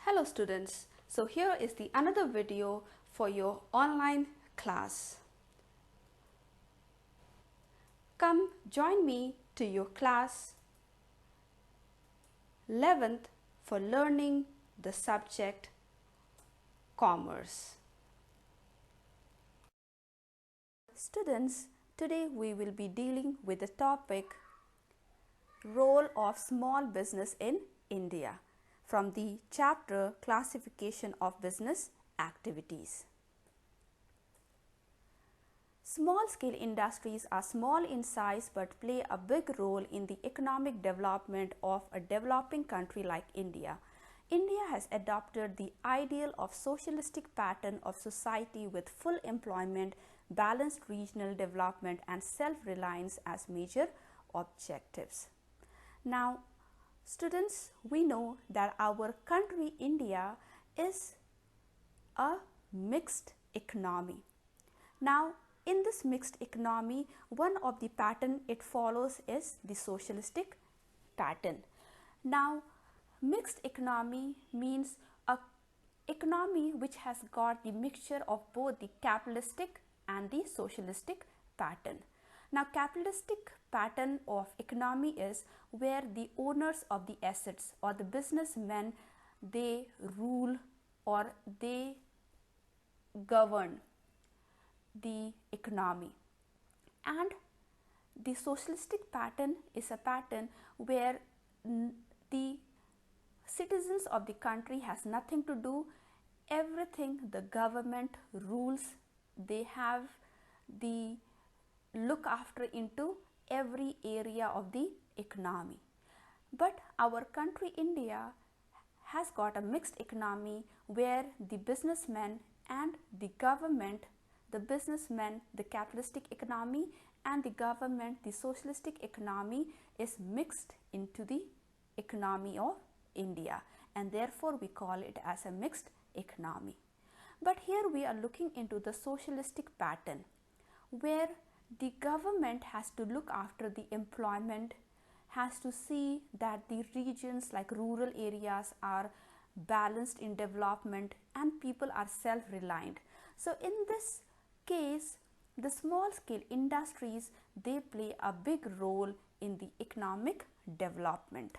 Hello students, so here is the another video for your online class. Come join me to your class 11th for learning the subject commerce. Students, today we will be dealing with the topic role of small business in India from the chapter classification of business activities. Small scale industries are small in size but play a big role in the economic development of a developing country like India. India has adopted the ideal of socialistic pattern of society with full employment, balanced regional development and self-reliance as major objectives. Now, students, we know that our country India is a mixed economy. Now, in this mixed economy, one of the pattern it follows is the socialistic pattern. Now, mixed economy means a economy which has got the mixture of both the capitalistic and the socialistic pattern. Now, capitalistic pattern of economy is where the owners of the assets or the businessmen, they rule or they govern the economy, and the socialistic pattern is a pattern where the citizens of the country has nothing to do, everything the government rules, they have the look after into every area of the economy. But our country India has got a mixed economy where the businessmen and the government, the businessmen, the capitalistic economy and the government, the socialistic economy is mixed into the economy of India, and therefore we call it as a mixed economy. But here we are looking into the socialistic pattern where the government has to look after the employment, has to see that the regions like rural areas are balanced in development and people are self-reliant. So in this case, the small scale industries, they play a big role in the economic development.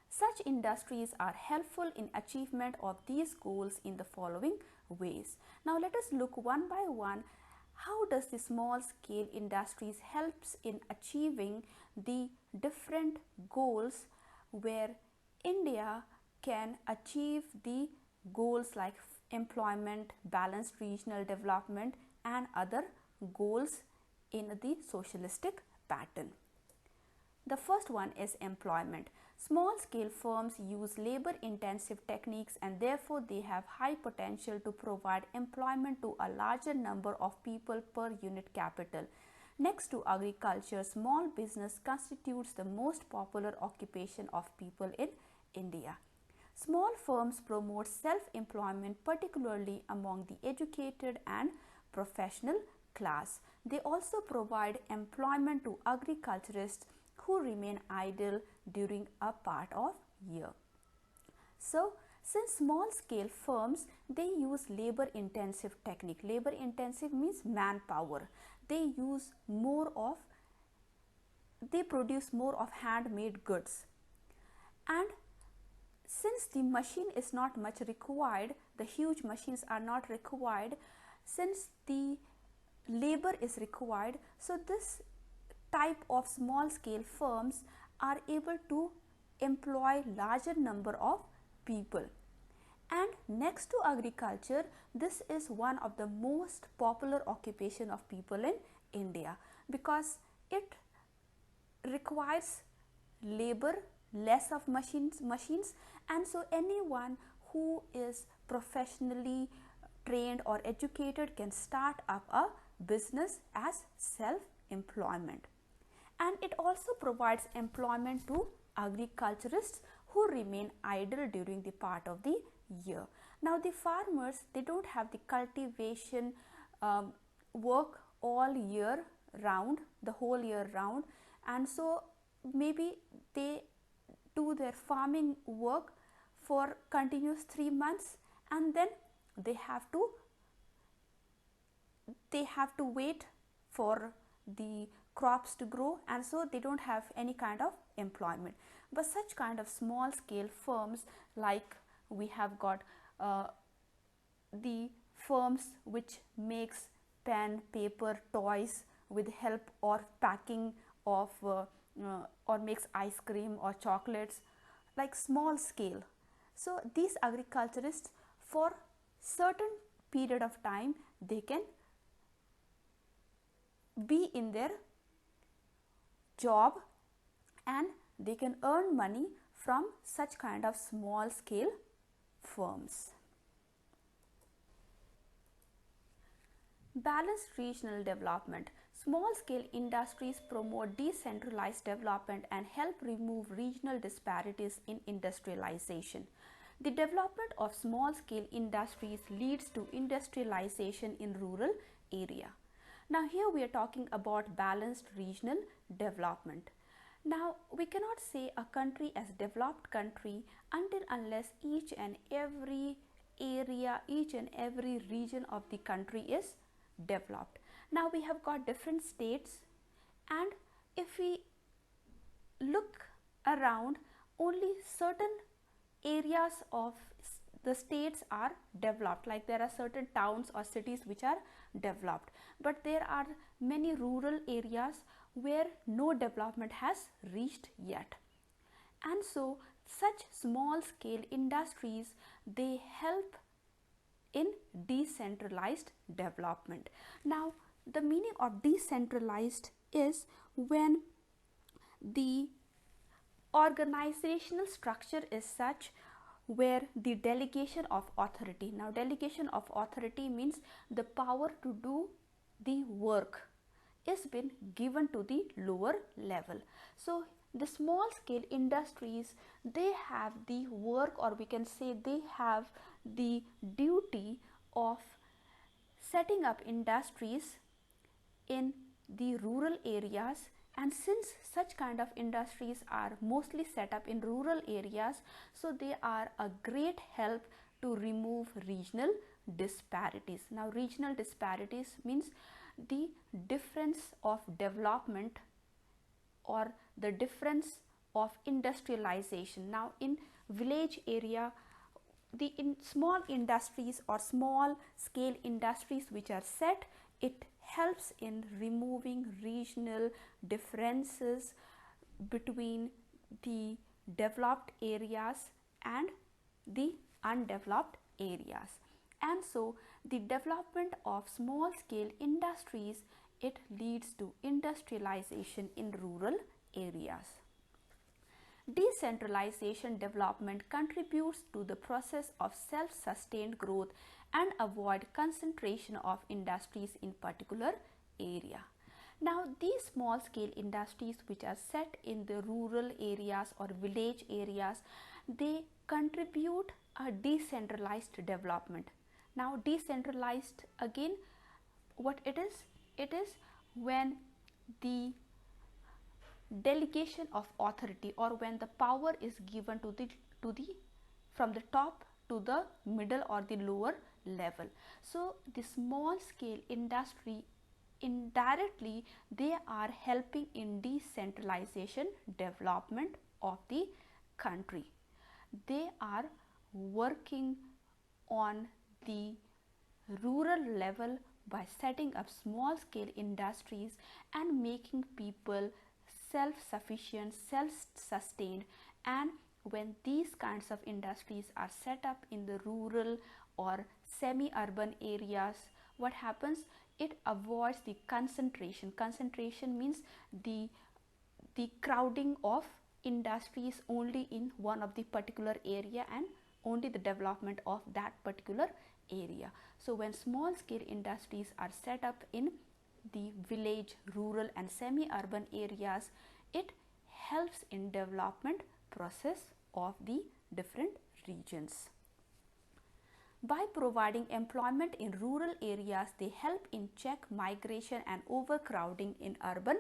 Such industries are helpful in achievement of these goals in the following ways. Now let us look one by one. How does the small scale industries helps in achieving the different goals where India can achieve the goals like employment, balanced regional development and other goals in the socialistic pattern. The first one is employment. Small scale firms use labor intensive techniques and therefore they have high potential to provide employment to a larger number of people per unit capital. Next to agriculture, small business constitutes the most popular occupation of people in India. Small firms promote self-employment particularly among the educated and professional class. They also provide employment to agriculturists who remain idle during a part of year. So, since small scale firms, they use labor intensive technique. Labor intensive means manpower. They produce more of handmade goods. And since the machine is not much required, the huge machines are not required, since the labor is required, so this type of small scale firms are able to employ larger number of people. And next to agriculture, this is one of the most popular occupation of people in India because it requires labor, less of machines, and so anyone who is professionally trained or educated can start up a business as self-employment. And it also provides employment to agriculturists who remain idle during the part of the year. Now the farmers, they don't have the cultivation work all year round, the whole year round, and so maybe they do their farming work for continuous 3 months, and then they have to wait for the crops to grow, and so they don't have any kind of employment. But such kind of small scale firms, like we have got the firms which makes pen, paper, toys with help or packing of or makes ice cream or chocolates, like small scale. So these agriculturists, for certain period of time, they can be in their job and they can earn money from such kind of small scale firms. Balanced regional development. Small scale industries promote decentralized development and help remove regional disparities in industrialization. The development of small scale industries leads to industrialization in rural area. Now here we are talking about balanced regional development. Now we cannot say a country as developed country until unless each and every area, each and every region of the country is developed. Now we have got different states, and if we look around, only certain areas of the states are developed, like there are certain towns or cities which are developed, but there are many rural areas where no development has reached yet. And so such small scale industries, they help in decentralized development. Now the meaning of decentralized is when the organizational structure is such where the delegation of authority, now delegation of authority means the power to do the work is been given to the lower level. So the small scale industries, they have the work, or we can say they have the duty of setting up industries in the rural areas, and since such kind of industries are mostly set up in rural areas, so they are a great help to remove regional disparities. Now regional disparities means the difference of development or the difference of industrialization. Now in village area, the small industries or small scale industries which are set, it helps in removing regional differences between the developed areas and the undeveloped areas. And so the development of small scale industries, it leads to industrialization in rural areas. Decentralization development contributes to the process of self-sustained growth and avoid concentration of industries in particular area. Now these small scale industries which are set in the rural areas or village areas, they contribute a decentralized development. Now decentralized, again, what it is? It is when the delegation of authority, or when the power is given to the from the top to the middle or the lower level. So the small scale industry, indirectly they are helping in decentralization development of the country. They are working on the rural level by setting up small scale industries and making people self-sufficient, self-sustained. And when these kinds of industries are set up in the rural or semi-urban areas, what happens? It avoids the concentration. Concentration means the crowding of industries only in one of the particular area and only the development of that particular area. So when small scale industries are set up in the village, rural and semi-urban areas, it helps in development process of the different regions. By providing employment in rural areas, they help in check migration and overcrowding in urban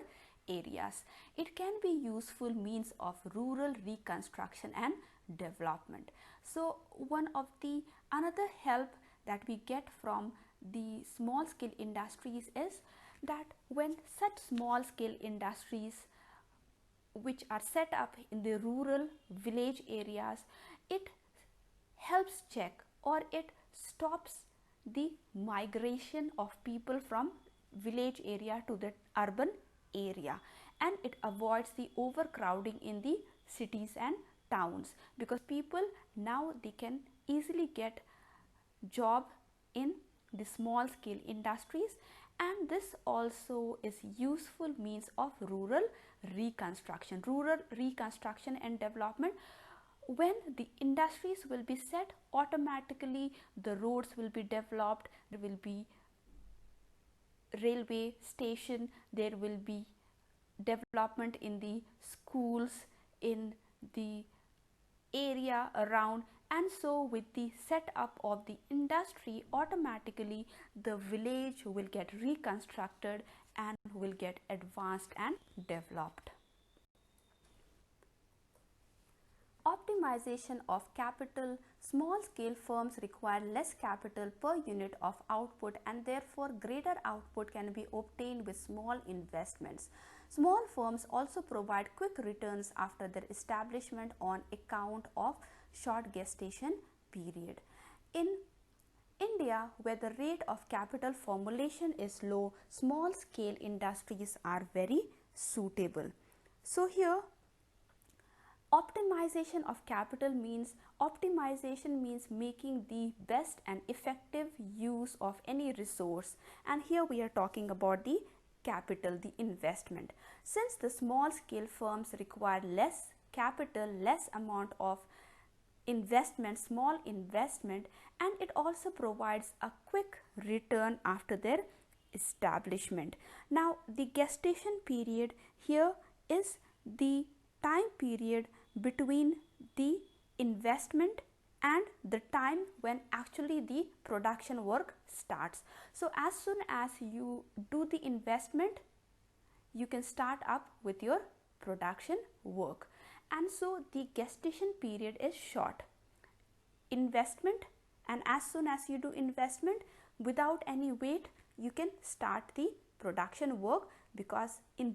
areas. It can be useful means of rural reconstruction and development. So one of the another help that we get from the small scale industries is that when such small scale industries which are set up in the rural village areas, it helps check or it stops the migration of people from village area to the urban area, and it avoids the overcrowding in the cities and towns, because people now they can easily get job in the small scale industries, and this also is useful means of rural reconstruction and development. When the industries will be set, automatically the roads will be developed, there will be railway station, there will be development in the schools, in the area around, and so with the setup of the industry, automatically the village will get reconstructed and will get advanced and developed. Optimization of capital. Small scale firms require less capital per unit of output, and therefore greater output can be obtained with small investments. Small firms also provide quick returns after their establishment on account of short gestation period. In India, where the rate of capital formulation is low, small scale industries are very suitable. So here optimization of capital means making the best and effective use of any resource, and here we are talking about the capital, the investment. Since the small scale firms require less capital, less amount of investment, small investment, and it also provides a quick return after their establishment. Now the gestation period here is the time period between the investment and the time when actually the production work starts. So as soon as you do the investment, you can start up with your production work, and so the gestation period is short. Investment, and as soon as you do investment, without any wait, you can start the production work, because in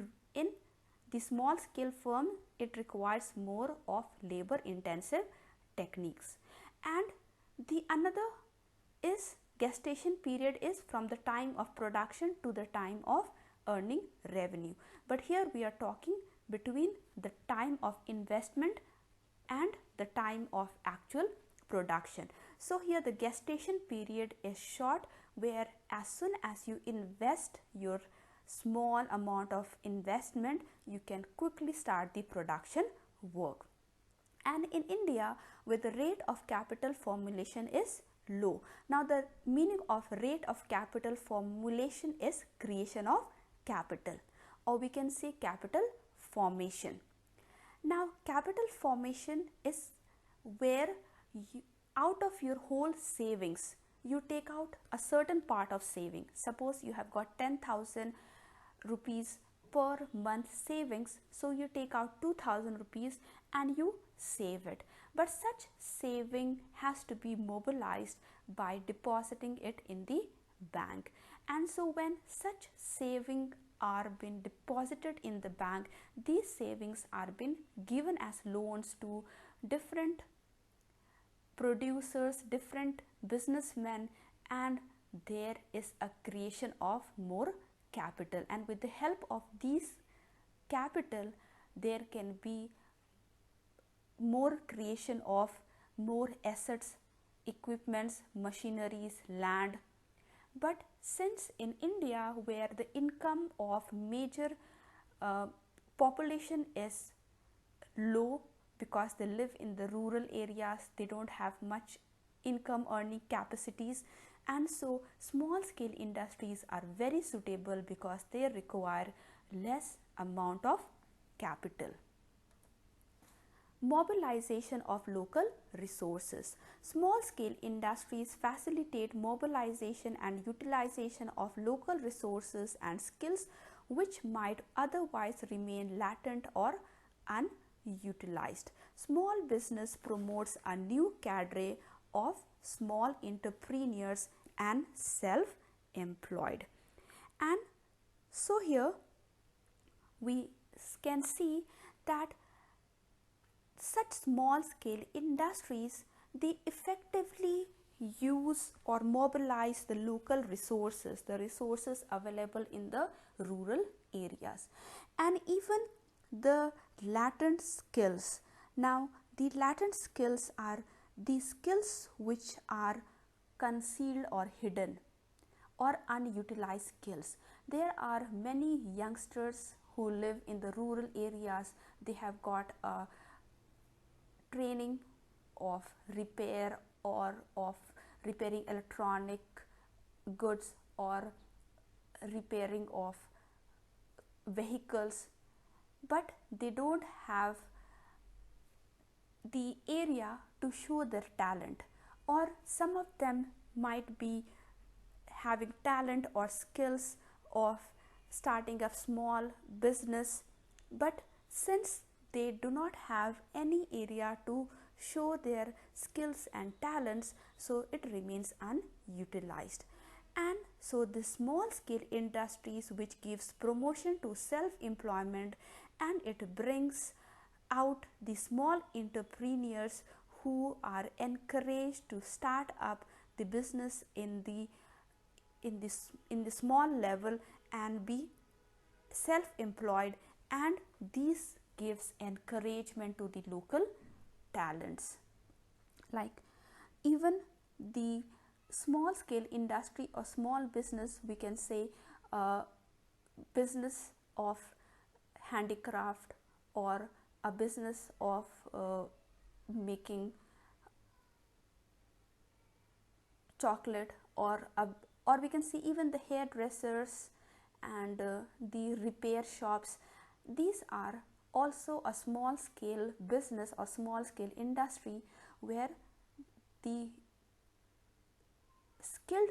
the small scale firm it requires more of labor intensive techniques. And the another is gestation period is from the time of production to the time of earning revenue, but here we are talking between the time of investment and the time of actual production. So here the gestation period is short, where as soon as you invest your small amount of investment, you can quickly start the production work. And in India, where the rate of capital formulation is low. Now the meaning of rate of capital formulation is creation of capital, or we can say capital formation. Now capital formation is where out of your whole savings you take out a certain part of saving. Suppose you have got 10,000 rupees per month savings, so you take out 2,000 rupees and you save it, but such saving has to be mobilized by depositing it in the bank. And so when such saving are being deposited in the bank, these savings are being given as loans to different producers, different businessmen, and there is a creation of more capital, and with the help of these capital there can be more creation of more assets, equipments, machineries, land. But since in India, where the income of major population is low, because they live in the rural areas, they don't have much income earning capacities, and so small scale industries are very suitable because they require less amount of capital. Mobilization of local resources. Small scale industries facilitate mobilization and utilization of local resources and skills which might otherwise remain latent or unutilized. Small business promotes a new cadre of small entrepreneurs and self-employed. And so here we can see that such small scale industries, they effectively use or mobilize the local resources, the resources available in the rural areas, and even the latent skills. Now the latent skills are the skills which are concealed or hidden or unutilized skills. There are many youngsters who live in the rural areas. They have got a training of repair or of repairing electronic goods or repairing of vehicles, but they don't have the area to show their talent, or some of them might be having talent or skills of starting a small business, but since they do not have any area to show their skills and talents, so it remains unutilized. And so the small scale industries, which gives promotion to self employment, and it brings out the small entrepreneurs who are encouraged to start up the business in the small level and be self-employed, and this gives encouragement to the local talents. Like even the small scale industry or small business, we can say business of handicraft or a business of making chocolate, or we can see even the hairdressers and the repair shops. These are also a small scale business or small scale industry where the skilled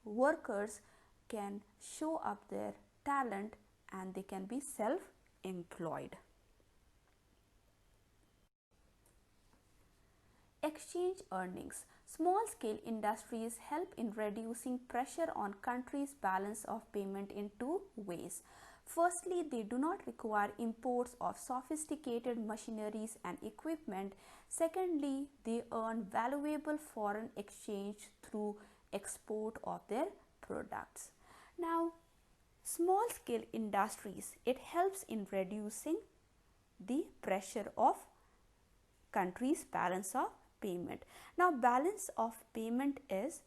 workers can show up their talent and they can be self-employed. Exchange earnings. Small scale industries help in reducing pressure on countries' balance of payment in two ways. Firstly, they do not require imports of sophisticated machineries and equipment. Secondly, they earn valuable foreign exchange through export of their products. Now, small scale industries, it helps in reducing the pressure of countries' balance of payment. Now, balance of payment is,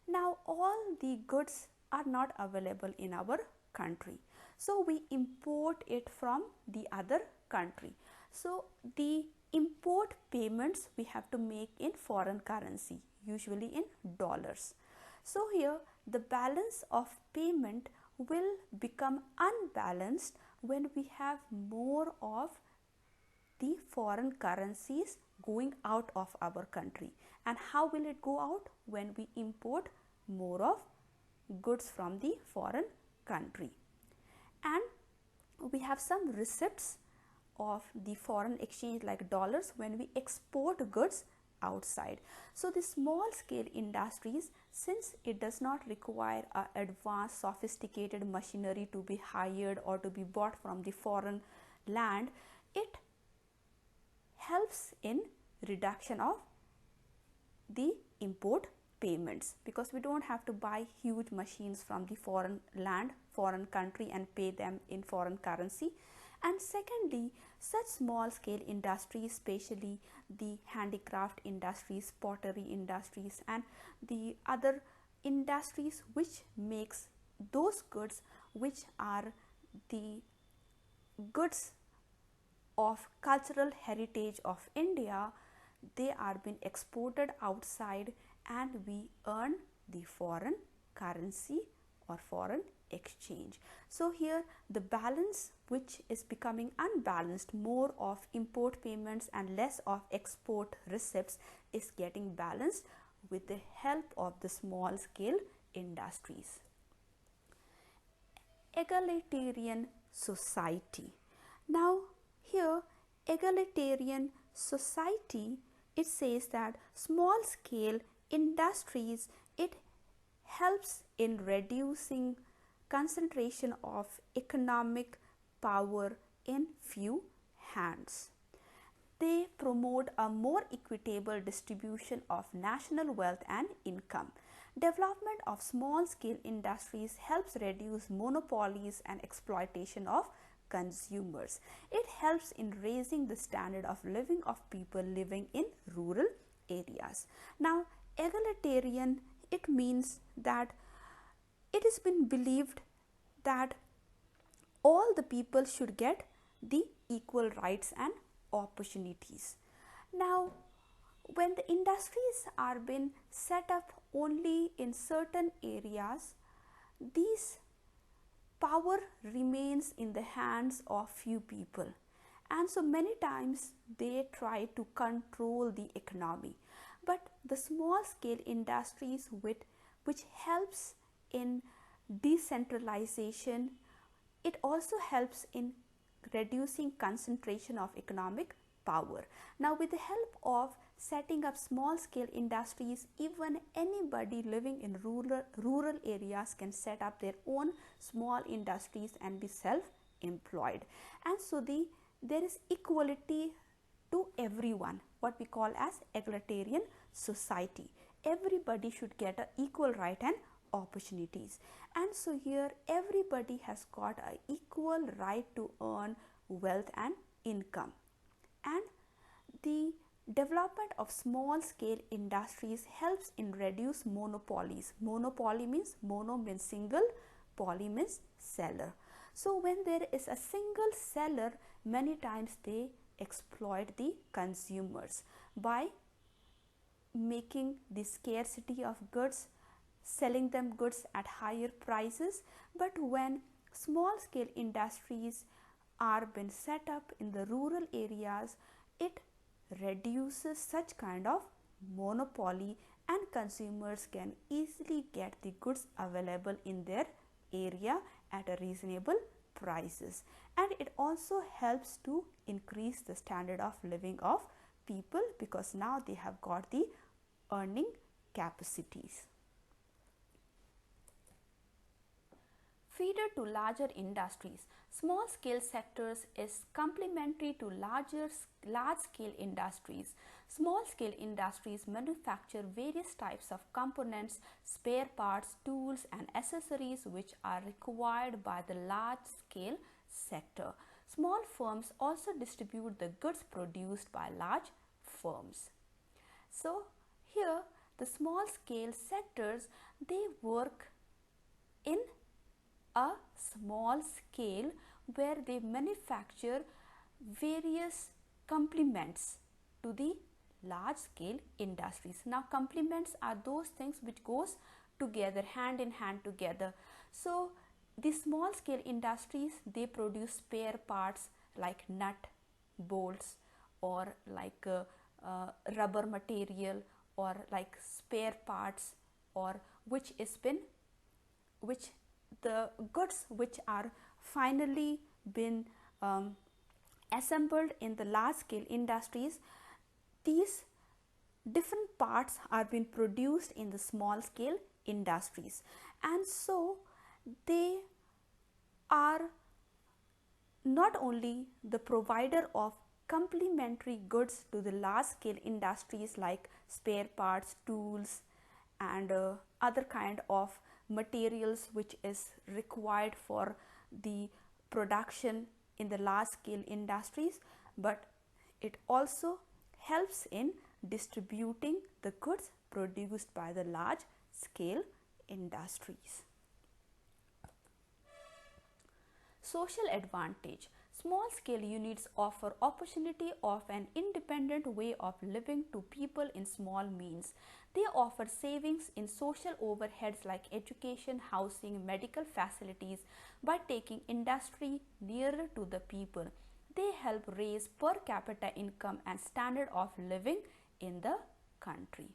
now all the goods are not available in our country, so we import it from the other country. So the import payments we have to make in foreign currency, usually in dollars. So here the balance of payment will become unbalanced when we have more of the foreign currencies going out of our country. And how will it go out? When we import more of goods from the foreign country. And we have some receipts of the foreign exchange like dollars when we export goods outside. So the small scale industries, since it does not require advanced sophisticated machinery to be hired or to be bought from the foreign land, it helps in reduction of the import payments, because we don't have to buy huge machines from the foreign land, foreign country, and pay them in foreign currency. And secondly, such small scale industries, especially the handicraft industries, pottery industries, and the other industries which makes those goods which are the goods of cultural heritage of India, they are being exported outside and we earn the foreign currency or foreign exchange. So here the balance, which is becoming unbalanced, more of import payments and less of export receipts, is getting balanced with the help of the small scale industries. egalitarian society. Now here egalitarian society, it says that small scale industries, it helps in reducing concentration of economic power in few hands. They promote a more equitable distribution of national wealth and income. Development of small scale industries helps reduce monopolies and exploitation of consumers. It helps in raising the standard of living of people living in rural areas. Now, egalitarian, it means that it has been believed that all the people should get the equal rights and opportunities. Now, when the industries are being set up only in certain areas, these power remains in the hands of few people, and so many times they try to control the economy. But the small scale industries which helps in decentralization, it also helps in reducing concentration of economic power. Now, with the help of setting up small scale industries, even anybody living in rural areas can set up their own small industries and be self employed. And so there is equality to everyone, what we call as egalitarian society. Everybody should get an equal right and opportunities, and so here everybody has got an equal right to earn wealth and income. And the development of small scale industries helps in reduce monopolies. Monopoly means, mono means single, poly means seller. So when there is a single seller, many times they exploit the consumers by making the scarcity of goods, selling them goods at higher prices. But when small scale industries are being set up in the rural areas, it reduces such kind of monopoly, and consumers can easily get the goods available in their area at a reasonable prices. And it also helps to increase the standard of living of people, because now they have got the earning capacities. Feeder to larger industries. Small scale sectors is complementary to large scale industries. Small scale industries manufacture various types of components, spare parts, tools and accessories which are required by the large scale sector. Small firms also distribute the goods produced by large firms. So here the small scale sectors, they work in a small scale where they manufacture various complements to the large scale industries. Now, complements are those things which goes together, hand in hand together. So the small scale industries, they produce spare parts like nut, bolts, or like rubber material, or like spare parts, or which the goods which are finally been assembled in the large scale industries. These different parts are being produced in the small scale industries, and so they are not only the provider of complementary goods to the large scale industries like spare parts, tools and other kind of materials which is required for the production in the large scale industries, but it also helps in distributing the goods produced by the large scale industries. Social advantage. Small scale units offer opportunity of an independent way of living to people in small means. They offer savings in social overheads like education, housing, medical facilities by taking industry nearer to the people. They help raise per capita income and standard of living in the country.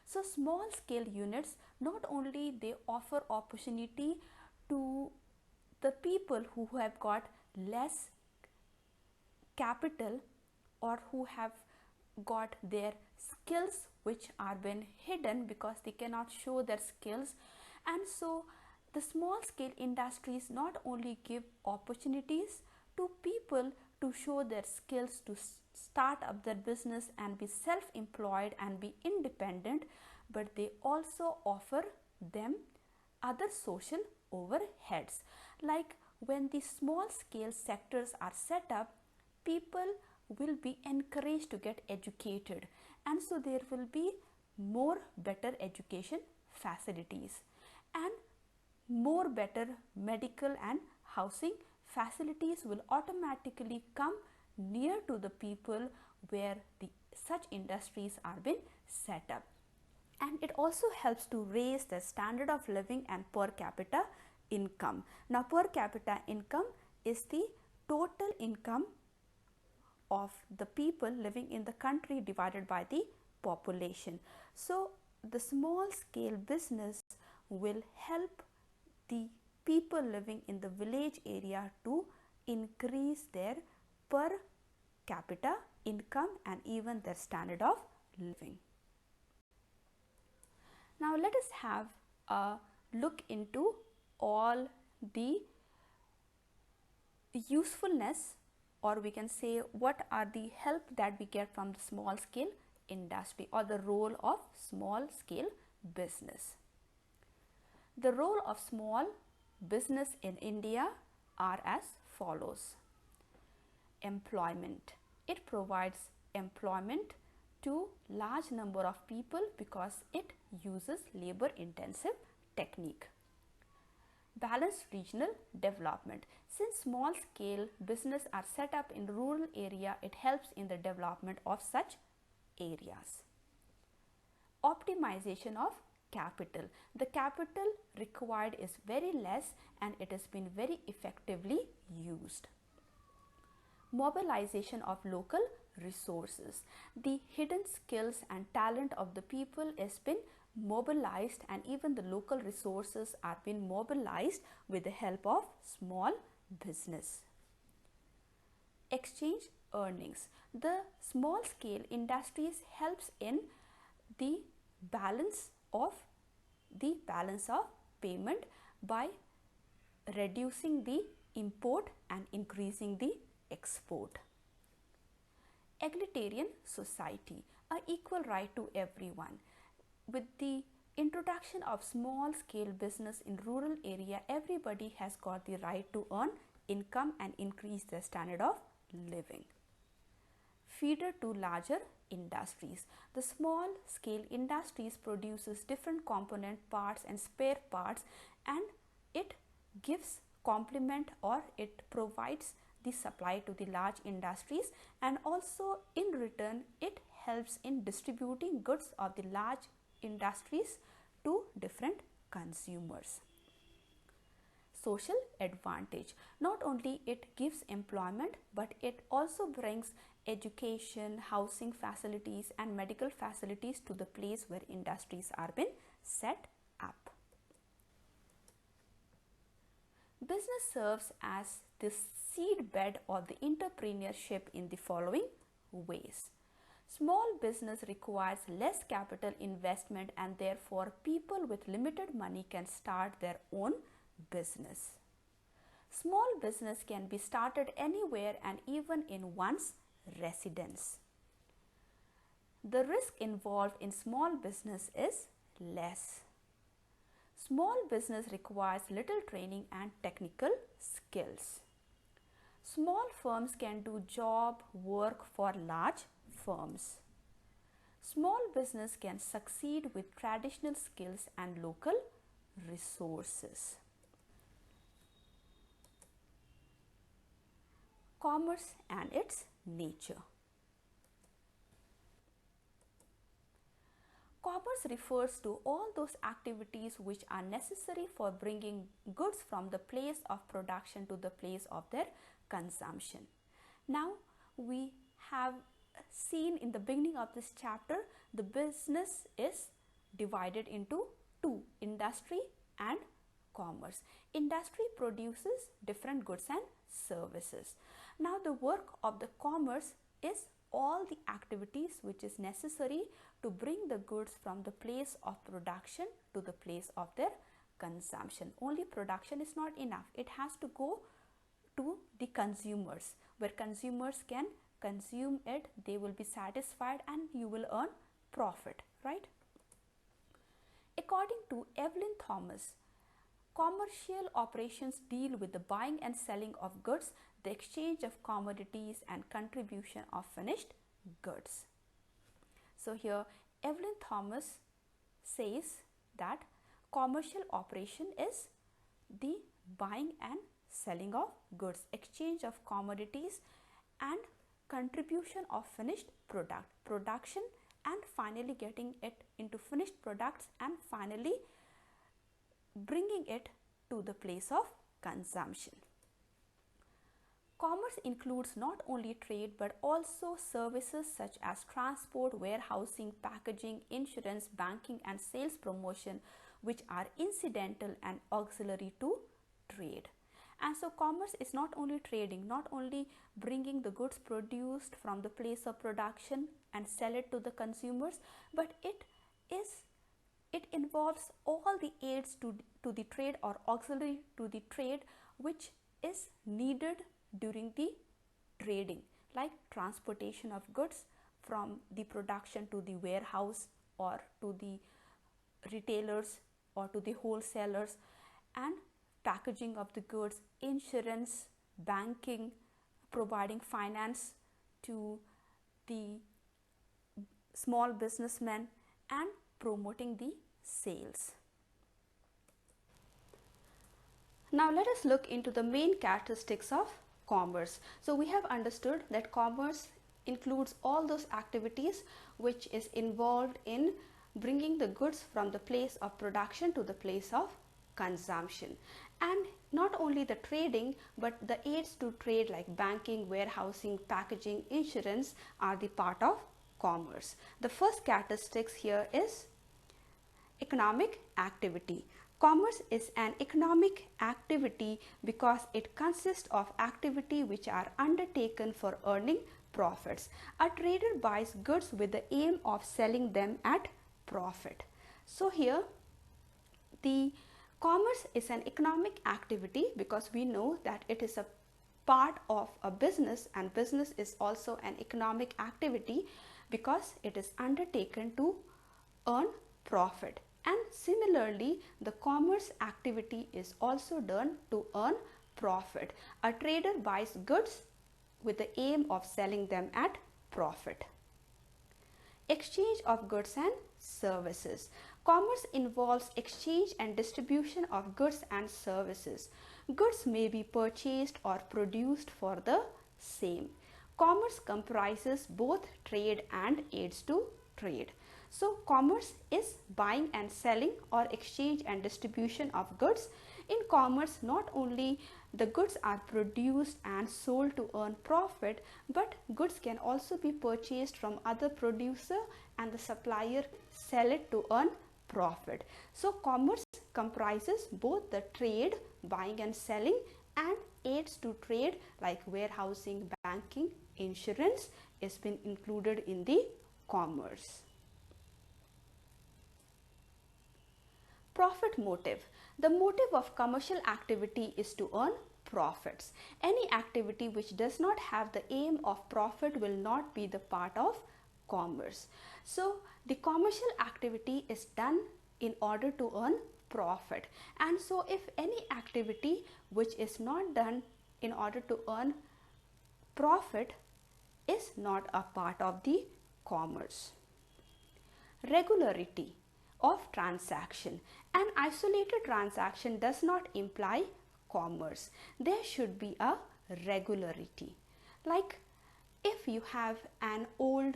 So small scale units, not only they offer opportunity to the people who have got less capital or who have got their skills which are been hidden because they cannot show their skills. And so the small scale industries not only give opportunities to people to show their skills, to start up their business and be self-employed and be independent, but they also offer them other social overheads. Like when the small scale sectors are set up, people will be encouraged to get educated, and so there will be more better education facilities and more better medical and housing facilities will automatically come near to the people where the such industries are being set up. And it also helps to raise the standard of living and per capita income. Now per capita income is the total income of the people living in the country divided by the population. So the small scale business will help the people living in the village area to increase their per capita income and even their standard of living. Now let us have a look into all the usefulness, or we can say what are the help that we get from the small scale industry or the role of small scale business. The role of small business in India are as follows. Employment. It provides employment to large number of people because it uses labor intensive technique. Balanced regional development. Since small scale business are set up in rural area, it helps in the development of such areas. Optimization of capital. The capital required is very less and it has been very effectively used. Mobilization of local resources. The hidden skills and talent of the people has been mobilized, and even the local resources are being mobilized with the help of small business. Exchange earnings. The small scale industries helps in the balance of payment by reducing the import and increasing the export. Egalitarian society, a equal right to everyone. With the introduction of small scale business in rural area, everybody has got the right to earn income and increase their standard of living. Feeder to larger industries. The small scale industries produces different component parts and spare parts, and it gives complement or it provides the supply to the large industries, and also in return it helps in distributing goods of the large industries to different consumers. Social advantage. Not only it gives employment, but it also brings education, housing facilities and medical facilities to the place where industries are being set up. Business serves as the seed bed of the entrepreneurship in the following ways. Small business requires less capital investment, and therefore people with limited money can start their own business. Small business can be started anywhere and even in one's residence. The risk involved in small business is less. Small business requires little training and technical skills. Small firms can do job work for large firms. Small business can succeed with traditional skills and local resources. Commerce and its nature. Commerce refers to all those activities which are necessary for bringing goods from the place of production to the place of their consumption. Now we have seen in the beginning of this chapter, the business is divided into two, industry and commerce. Industry produces different goods and services. Now the work of the commerce is all the activities which is necessary to bring the goods from the place of production to the place of their consumption. Only production is not enough. It has to go to the consumers, where consumers can consume it, they will be satisfied, and you will earn profit, right? According to Evelyn Thomas, commercial operations deal with the buying and selling of goods, the exchange of commodities, and contribution of finished goods. So here Evelyn Thomas says that commercial operation is the buying and selling of goods, exchange of commodities, and contribution of finished production, and finally getting it into finished products, and finally bringing it to the place of consumption. Commerce includes not only trade but also services such as transport, warehousing, packaging, insurance, banking, and sales promotion, which are incidental and auxiliary to trade. And so commerce is not only trading, not only bringing the goods produced from the place of production and sell it to the consumers, but it involves all the aids to the trade or auxiliary to the trade which is needed during the trading, like transportation of goods from the production to the warehouse or to the retailers or to the wholesalers, and packaging of the goods, insurance, banking, providing finance to the small businessmen, and promoting the sales. Now let us look into the main characteristics of commerce. So we have understood that commerce includes all those activities which is involved in bringing the goods from the place of production to the place of consumption, and not only the trading but the aids to trade like banking, warehousing, packaging, insurance are the part of commerce. The first characteristics here is economic activity. Commerce is an economic activity because it consists of activity which are undertaken for earning profits. A trader buys goods with the aim of selling them at profit. So here the commerce is an economic activity because we know that it is a part of a business, and business is also an economic activity because it is undertaken to earn profit. And similarly, the commerce activity is also done to earn profit. A trader buys goods with the aim of selling them at profit. Exchange of goods and services. Commerce involves exchange and distribution of goods and services. Goods may be purchased or produced for the same. Commerce comprises both trade and aids to trade. So commerce is buying and selling or exchange and distribution of goods. In commerce, not only the goods are produced and sold to earn profit, but goods can also be purchased from other producer and the supplier sell it to earn profit. So commerce comprises both the trade, buying and selling, and aids to trade like warehousing, banking, insurance is been included in the commerce. Profit motive. The motive of commercial activity is to earn profits. Any activity which does not have the aim of profit will not be the part of commerce. So the commercial activity is done in order to earn profit, and so if any activity which is not done in order to earn profit is not a part of the commerce. Regularity of transaction. An isolated transaction does not imply commerce. There should be a regularity. Like if you have an old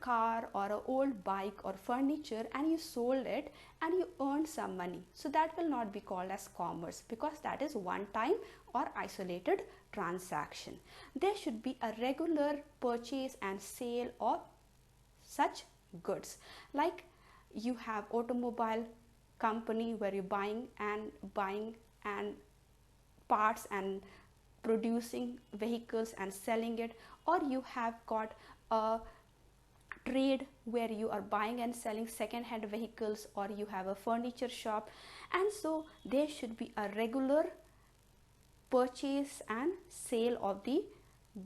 car or an old bike or furniture and you sold it and you earned some money, so that will not be called as commerce because that is one time or isolated transaction. There should be a regular purchase and sale of such goods. Like you have automobile company where you're buying and parts and producing vehicles and selling it, or you have got a trade where you are buying and selling second hand vehicles, or you have a furniture shop, and so there should be a regular purchase and sale of the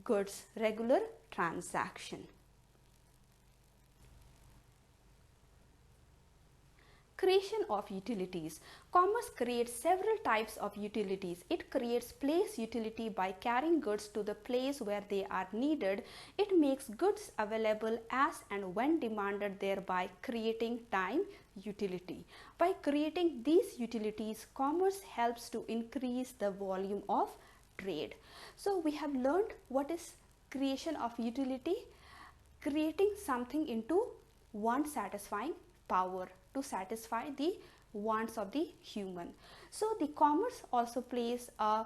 goods, regular transaction. Creation of utilities. Commerce creates several types of utilities. It creates place utility by carrying goods to the place where they are needed. It makes goods available as and when demanded, thereby creating time utility. By creating these utilities, commerce helps to increase the volume of trade. So we have learned what is creation of utility: creating something into one satisfying power to satisfy the wants of the human. So the commerce also plays a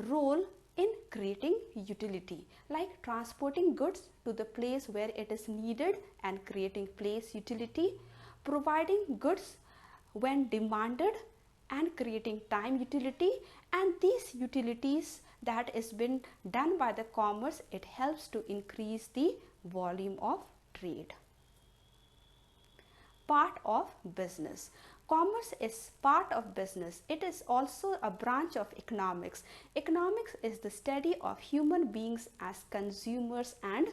role in creating utility, like transporting goods to the place where it is needed and creating place utility, providing goods when demanded and creating time utility. And these utilities that is been done by the commerce, it helps to increase the volume of trade. Part of business. Commerce is part of business. It is also a branch of economics. Economics is the study of human beings as consumers and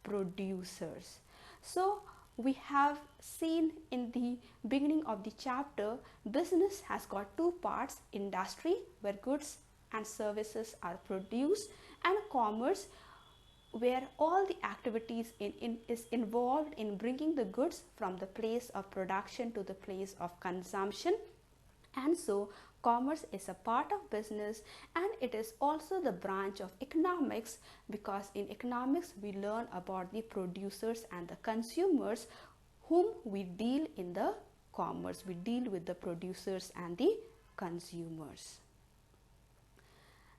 producers. So we have seen in the beginning of the chapter, business has got two parts: industry, where goods and services are produced, and commerce, where all the activities is involved in bringing the goods from the place of production to the place of consumption. And so commerce is a part of business, and it is also the branch of economics, because in economics we learn about the producers and the consumers whom we deal in the commerce. We deal with the producers and the consumers.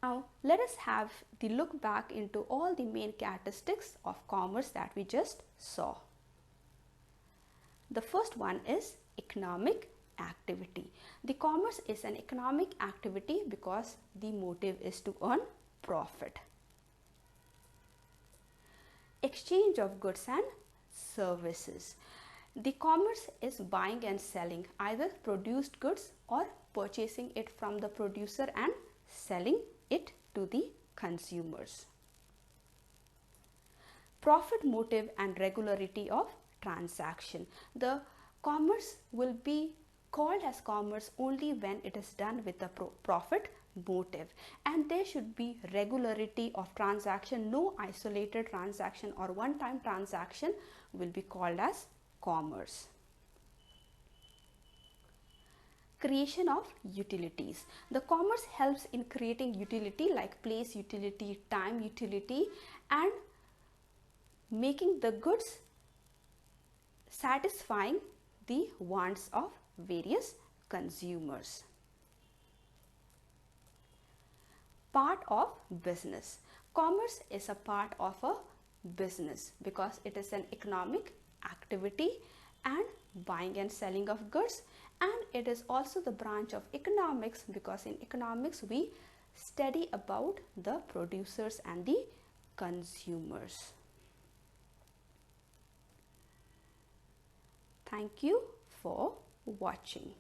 Now let us have the look back into all the main characteristics of commerce that we just saw. The first one is economic activity. The commerce is an economic activity because the motive is to earn profit. Exchange of goods and services. The commerce is buying and selling either produced goods or purchasing it from the producer and selling it to the consumers. Profit motive and regularity of transaction. The commerce will be called as commerce only when it is done with a profit motive, and there should be regularity of transaction. No isolated transaction or one-time transaction will be called as commerce. Creation of utilities. The commerce helps in creating utility like place utility, time utility, and making the goods satisfying the wants of various consumers. Part of business. Commerce is a part of a business because it is an economic activity and buying and selling of goods, and it is also the branch of economics because in economics we study about the producers and the consumers. Thank you for watching.